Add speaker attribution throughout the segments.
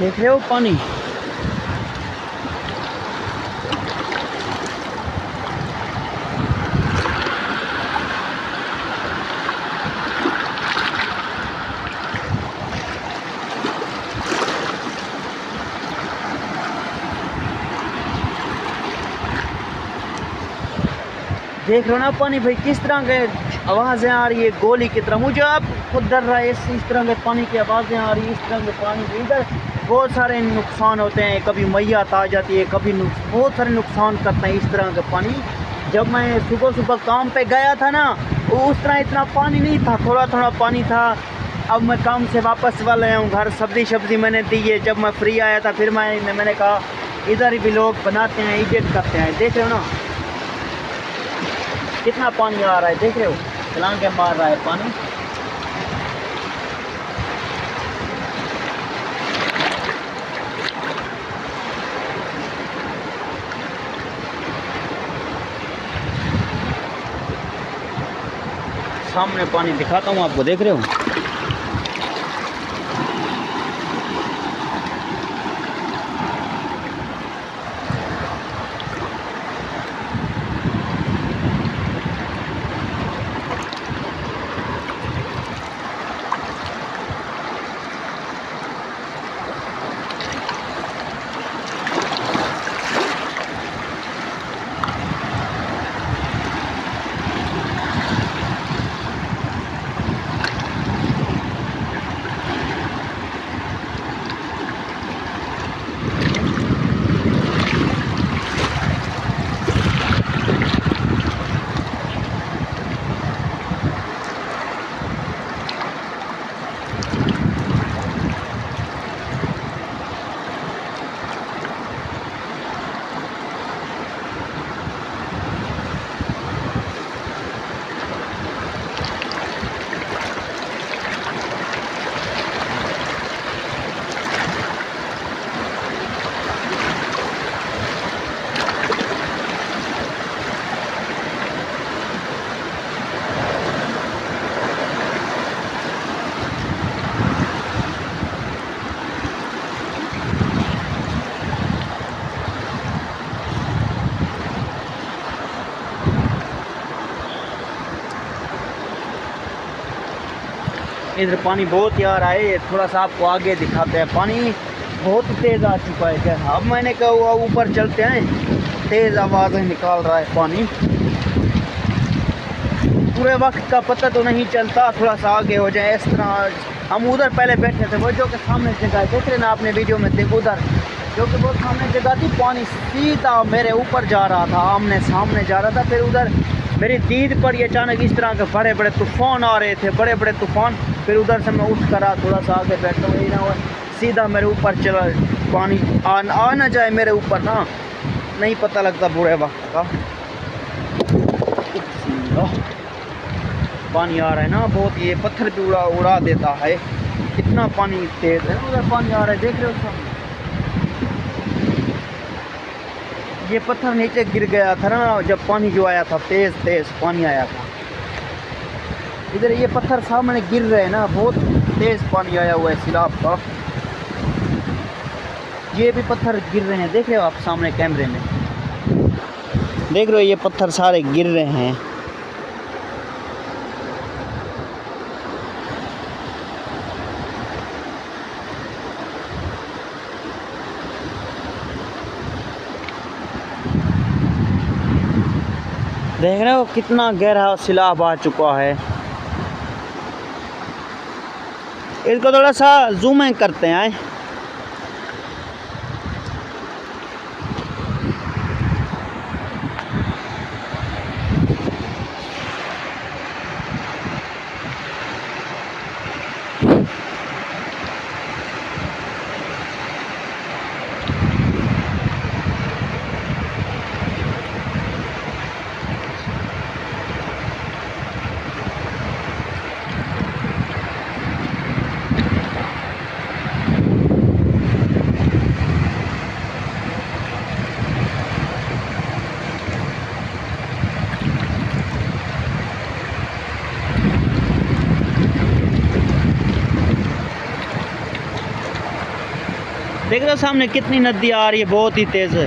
Speaker 1: देख रहे हो पानी। देख रहे हो ना पानी भाई किस तरह के आवाज़ें आ रही है गोली की तरह। मुझे आप खुद डर रहा है इस तरह के पानी की आवाज़ें आ रही है। इस तरह के पानी के इधर बहुत सारे नुकसान होते हैं, कभी मैयत आ जाती है, कभी बहुत सारे नुकसान करते हैं इस तरह के पानी। जब मैं सुबह सुबह काम पे गया था ना, उस तरह इतना पानी नहीं था, थोड़ा थोड़ा पानी था। अब मैं काम से वापस वाले आया हूँ घर, सब्ज़ी मैंने दी है। जब मैं फ्री आया था फिर मैंने कहा इधर भी लोग बनाते हैं, एडिट करते हैं। देख रहे हो ना कितना पानी आ रहा है, देख रहे हो छलांगे मार रहा है पानी। सामने पानी दिखाता हूँ आपको, देख रहे हो। इधर पानी बहुत ही आ रहा है, थोड़ा सा आपको आगे दिखाते हैं। पानी बहुत तेज़ आ चुका है क्या। अब मैंने कहा हुआ ऊपर चलते हैं, तेज़ आवाज़ें निकाल रहा है पानी। पूरे वक्त का पता तो नहीं चलता, थोड़ा सा आगे हो जाए इस तरह। हम उधर पहले बैठे थे, वो जो कि सामने जगह देख रहे ना आपने वीडियो में, देखो उधर जो कि बहुत सामने जगह थी, पानी सीधा मेरे ऊपर जा रहा था, आमने सामने जा रहा था। फिर उधर मेरी दीद पर ये अचानक इस तरह के बड़े बड़े तूफ़ान आ रहे थे, बड़े बड़े तूफ़ान। फिर उधर से मैं उठ कर आ, थोड़ा सा आगे बैठा हूँ, ना हो सीधा मेरे ऊपर चला पानी। आ ना जाए मेरे ऊपर ना, नहीं पता लगता बुरे वक्त का। पानी आ रहा है ना बहुत, ये पत्थर भी उड़ा देता है, कितना पानी तेज़ है। उधर पानी आ रहा है, देख रहे हो सामने। ये पत्थर नीचे गिर गया था ना जब पानी जो आया था, तेज़ पानी आया था। इधर ये पत्थर सामने गिर रहे हैं ना, बहुत तेज़ पानी आया हुआ है सैलाब का। ये भी पत्थर गिर रहे हैं, देख रहे हो आप सामने कैमरे में, देख रहे हो ये पत्थर सारे गिर रहे हैं। देख रहे हो कितना गहरा सैलाब आ चुका है। इसको थोड़ा सा जूम इन करते हैं। देख रहे हो सामने कितनी नदी आ रही है, बहुत ही तेज है।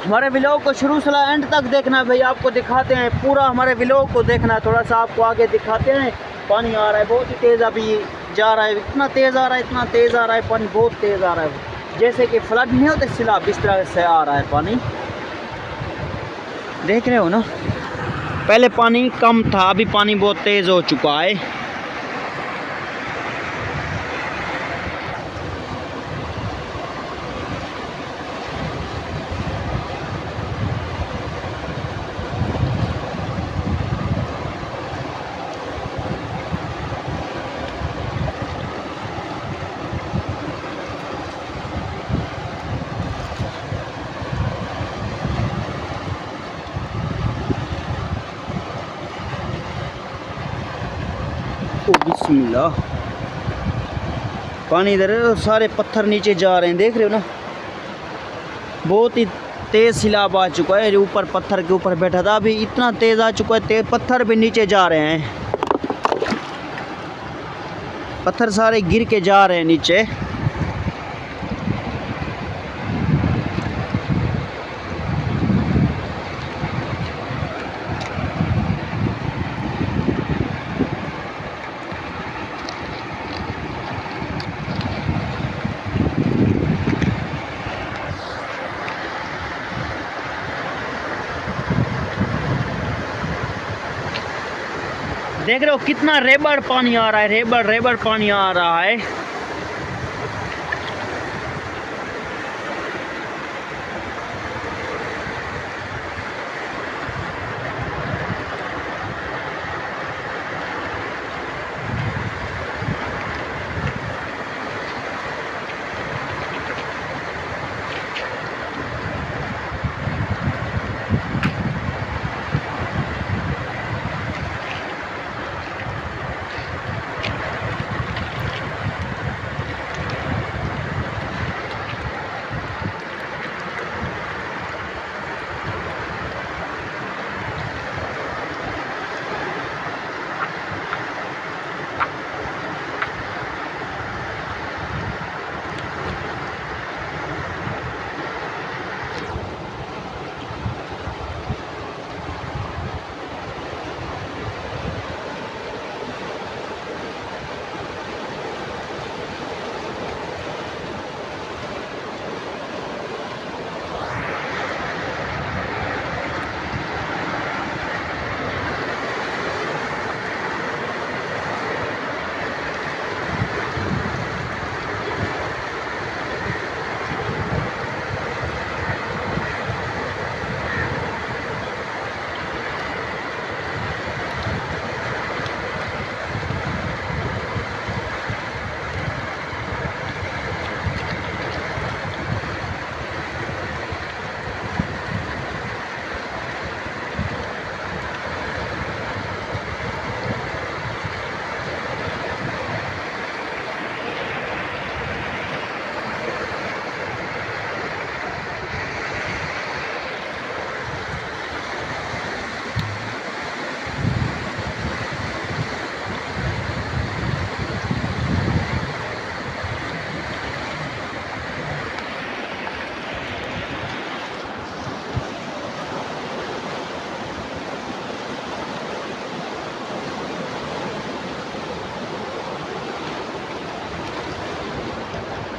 Speaker 1: हमारे व्लॉग को शुरू से एंड तक देखना भाई, आपको दिखाते हैं पूरा हमारे व्लॉग को देखना। थोड़ा सा आपको आगे दिखाते हैं। पानी आ रहा है बहुत ही तेज़, अभी जा रहा है, इतना तेज़ आ रहा है, इतना तेज़ आ रहा है पानी, बहुत तेज़ आ रहा है। जैसे कि फ्लड नहीं होते सैलाब, इस तरह से आ रहा है पानी। देख रहे हो ना, पहले पानी कम था, अभी पानी बहुत तेज़ हो चुका है। बिस्मिल्लाह, पानी इधर सारे पत्थर नीचे जा रहे हैं, देख रहे हो ना, बहुत ही तेज़ सैलाब आ चुका है। ऊपर पत्थर के ऊपर बैठा था, अभी इतना तेज़ आ चुका है, तेज पत्थर भी नीचे जा रहे हैं, पत्थर सारे गिर के जा रहे हैं नीचे। देख रहे हो कितना रेबड़ पानी आ रहा है, रेबड़ रेबड़ पानी आ रहा है।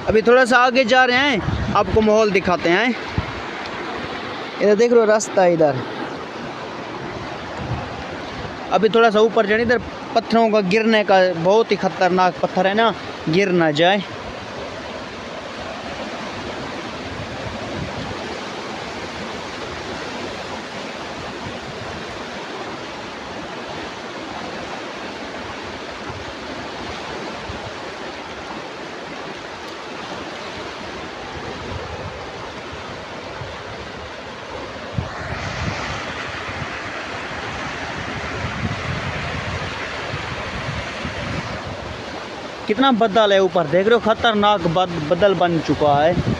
Speaker 1: अभी थोड़ा सा आगे जा रहे हैं, आपको माहौल दिखाते हैं। इधर देख लो रास्ता, इधर अभी थोड़ा सा ऊपर जाने, इधर पत्थरों का गिरने का बहुत ही खतरनाक पत्थर है ना, गिर ना जाए। कितना बदल है ऊपर, देख रहे हो, खतरनाक बदल बन चुका है।